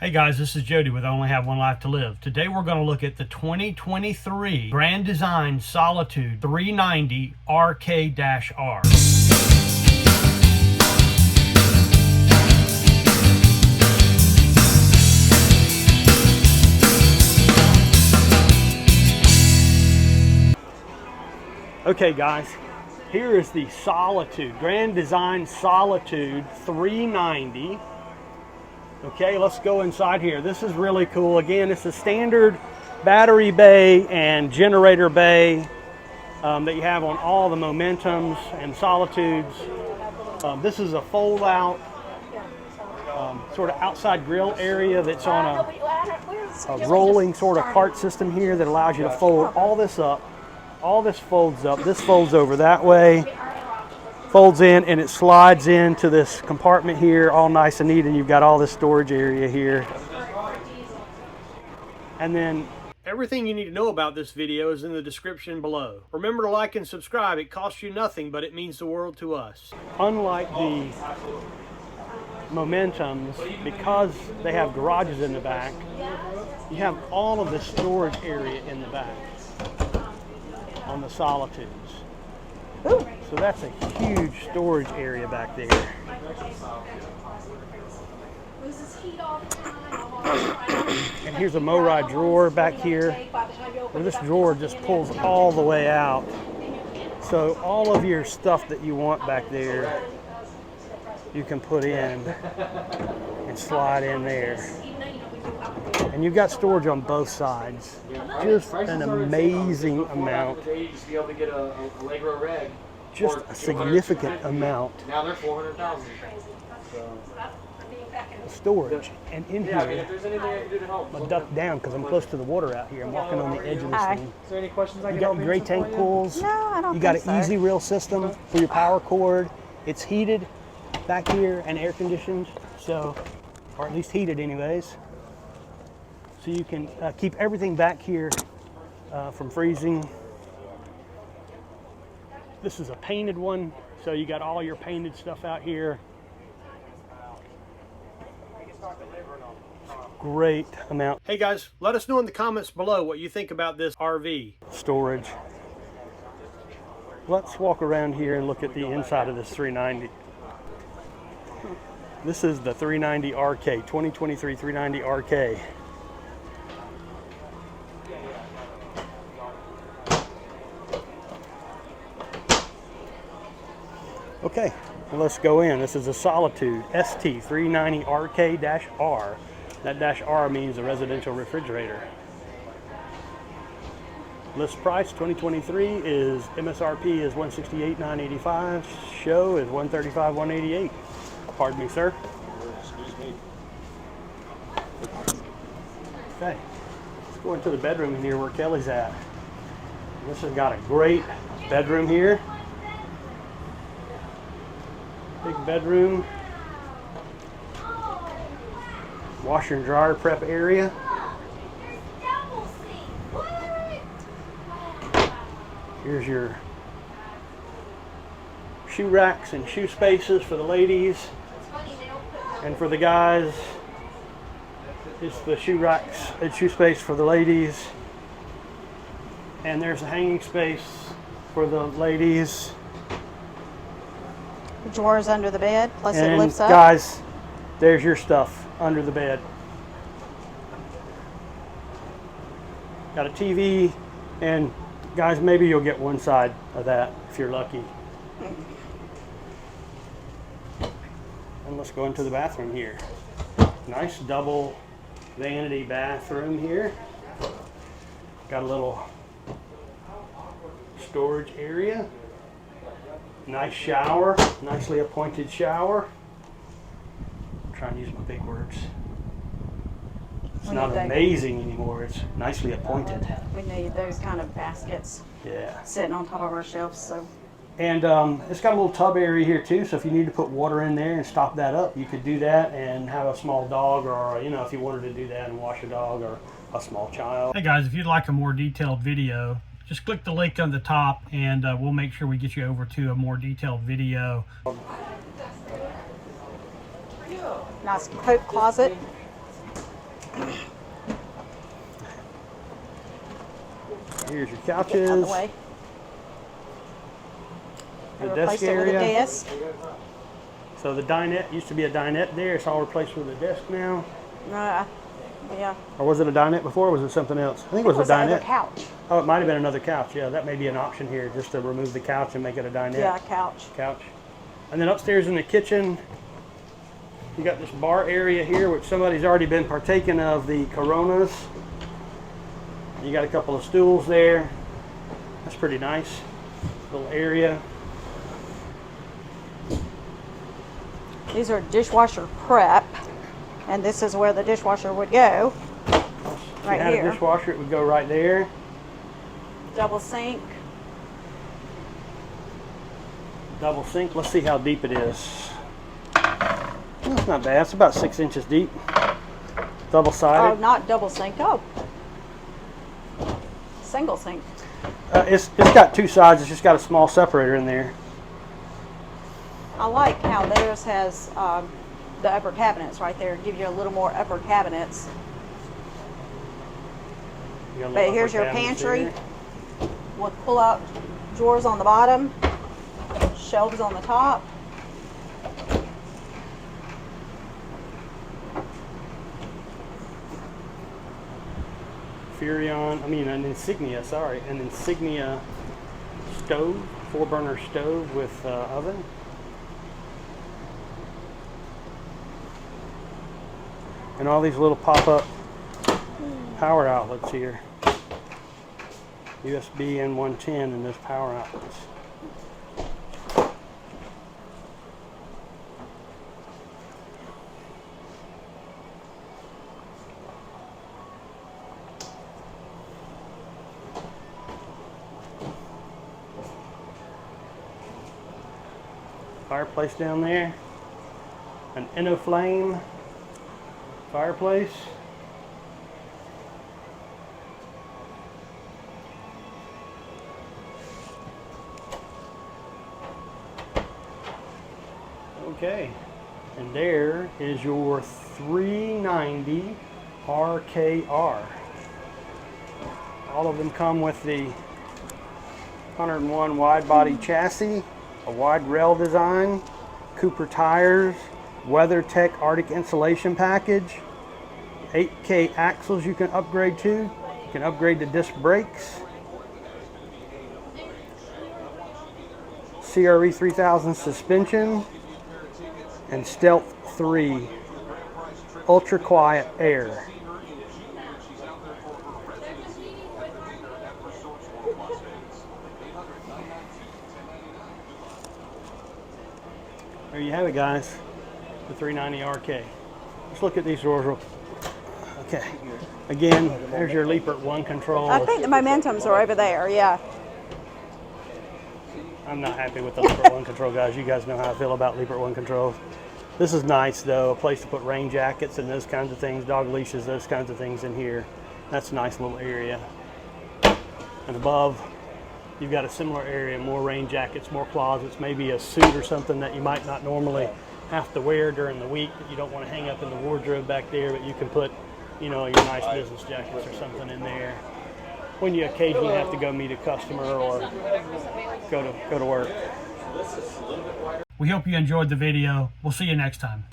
Hey guys, this is Jody with Only Have One Life to Live. Today we're going to look at the 2023 Grand Design Solitude 390RK-R. Okay guys, here is the Solitude, Grand Design Solitude 390. Okay, let's go inside here. This is really cool. Again, it's a standard battery bay and generator bay that you have on all the Momentums and Solitudes. This is a fold-out sort of outside grill area that's on a rolling sort of cart system here that allows you to fold all this up. All this folds up. This folds over that way, folds in, and it slides into this compartment here, all nice and neat, and you've got all this storage area here. And then everything you need to know about this video is in the description below. Remember to like and subscribe. It costs you nothing, but it means the world to us. Unlike the Momentums, because they have garages in the back, you have all of the storage area in the back on the Solitudes. Ooh. So that's a huge storage area back there. And here's a MORI drawer back here, where this drawer just pulls all the way out. So all of your stuff that you want back there, you can put in and slide in there. And you've got storage on both sides. Just an amazing amount. Just a significant amount of storage. And in here, I'm gonna duck down because I'm close to the water out here. I'm walking on the edge of this thing. Is there any questions I You got gray tank pools. No, I don't. You got an easy reel system for your power cord. It's heated back here and air conditioned, so, or at least heated anyways. So you can keep everything back here from freezing. This is a painted one, so you got all your painted stuff out here. Great amount. Hey guys, let us know in the comments below what you think about this RV. Storage. Let's walk around here and look at the inside of this 390. This is the 390RK, 2023 390RK. Okay, well, let's go in. This is a Solitude ST 390RK-R. That -R means a residential refrigerator. List price 2023 is MSRP is $168,985. Show is $135,188. Pardon me, sir. Excuse me. Okay, let's go into the bedroom in here where Kelly's at. This has got a great bedroom here. Big bedroom. Washer and dryer prep area. Here's your shoe racks and shoe spaces for the ladies. And for the guys, it's the shoe racks and shoe space for the ladies. And there's a hanging space for the ladies. Drawers under the bed, plus it lifts up. Guys, there's your stuff under the bed. Got a TV, and guys, maybe you'll get one side of that if you're lucky. And let's go into the bathroom here. Nice double vanity bathroom here. Got a little storage area. Nice shower, nicely appointed shower. I'm trying to use my big words. It's not amazing anymore, it's nicely appointed. We need those kind of baskets. Yeah. Sitting on top of our shelves. So. And it's got a little tub area here too, so if you need to put water in there and stop that up, you could do that and have a small dog, or you know, if you wanted to do that and wash a dog or a small child. Hey guys, if you'd like a more detailed video, just click the link on the top and we'll make sure we get you over to a more detailed video. Nice coat closet. Here's your Get out of couches. the way. The I desk replaced it with a area. desk. So the dinette used to be a dinette there. It's all replaced with a desk now. Yeah. Or was it a dinette before, or was it something else? I think it was a another dinette. couch. Oh, it might have been another couch. Yeah, that may be an option here, just to remove the couch and make it a dinette. Yeah, couch. Couch. And then upstairs in the kitchen, you got this bar area here, which somebody's already been partaking of the Coronas. You got a couple of stools there. That's pretty nice. Little area. These are dishwasher prep, and this is where the dishwasher would go. Right if you had here. a dishwasher, it would go right there. Double sink. Double sink. Let's see how deep it is. It's not bad. It's about 6 inches deep. Double Oh, sided. not double sink. Oh, single sink. It's got two sides. It's just got a small separator in there. I like how theirs has the upper cabinets right there. Give you a little more upper cabinets. You got a little But here's upper your cabinets pantry there. with pull-out drawers on the bottom, shelves on the top. An Insignia, sorry, an Insignia stove, 4-burner stove with oven. And all these little pop-up power outlets here. USB and 110 in those power outlets. Fireplace down there. An Innoflame fireplace. Okay, and there is your 390 RK-R. All of them come with the 101 wide body chassis, a wide rail design, Cooper tires, WeatherTech Arctic insulation package, 8K axles you can upgrade to. You can upgrade to disc brakes. CRE 3000 suspension, and Stealth 3 ultra quiet air. There you have it, guys, the 390 RK. Let's look at these drawers real quick. Okay, again, there's your Liebert 1 control. I think the momentums are over there, yeah. I'm not happy with the Liebert 1 control, guys. You guys know how I feel about Liebert 1 controls. This is nice, though, a place to put rain jackets and those kinds of things, dog leashes, those kinds of things in here. That's a nice little area. And above, you've got a similar area, more rain jackets, more closets, maybe a suit or something that you might not normally have to wear during the week that you don't want to hang up in the wardrobe back there, but you can put, you know, your nice business jackets or something in there when you occasionally have to go meet a customer or go to work. We hope you enjoyed the video. We'll see you next time.